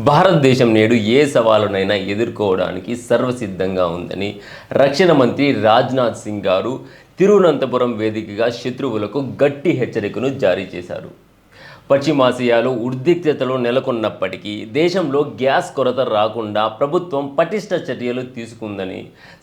భారతదేశం నేడు ఏ సవాలునైనా ఎదుర్కోవడానికి సర్వసిద్ధంగా ఉందని రక్షణ మంత్రి రాజ్నాథ్ సింగ్ గారు తిరువనంతపురం వేదికగా శత్రువులకు గట్టి హెచ్చరికను జారీ చేశారు. పశ్చిమాసియాలో ఉద్రిక్తతలు నెలకొన్నప్పటికీ దేశంలో గ్యాస్ కొరత రాకుండా ప్రభుత్వం పటిష్ట చర్యలు తీసుకుందని,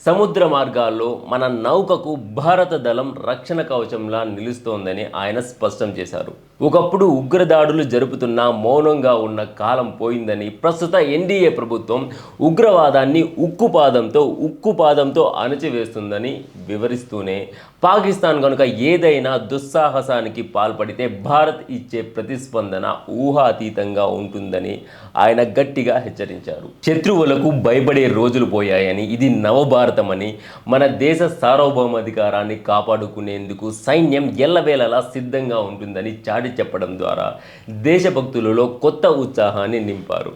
సముద్ర మార్గాల్లో మన నౌకకు భారత దళం రక్షణ కవచంలా నిలుస్తోందని ఆయన స్పష్టం చేశారు. ఒకప్పుడు ఉగ్రదాడులు జరుపుతున్న మౌనంగా ఉన్న కాలం పోయిందని, ప్రస్తుత ఎన్డీఏ ప్రభుత్వం ఉగ్రవాదాన్ని ఉక్కుపాదంతో అణచివేస్తుందని వివరిస్తూనే, పాకిస్తాన్ కనుక ఏదైనా దుస్సాహసానికి పాల్పడితే భారత్ ఇచ్చే ప్రతిస్పందన ఊహాతీతంగా ఉంటుందని ఆయన గట్టిగా హెచ్చరించారు. శత్రువులకు భయపడే రోజులు పోయాయని, ఇది నవభారతమని, మన దేశ సార్వభౌమాధికారాన్ని కాపాడుకునేందుకు సైన్యం ఎల్లవేళలా సిద్ధంగా ఉంటుందని చాటి చెప్పడం ద్వారా దేశభక్తులలో కొత్త ఉత్సాహాన్ని నింపారు.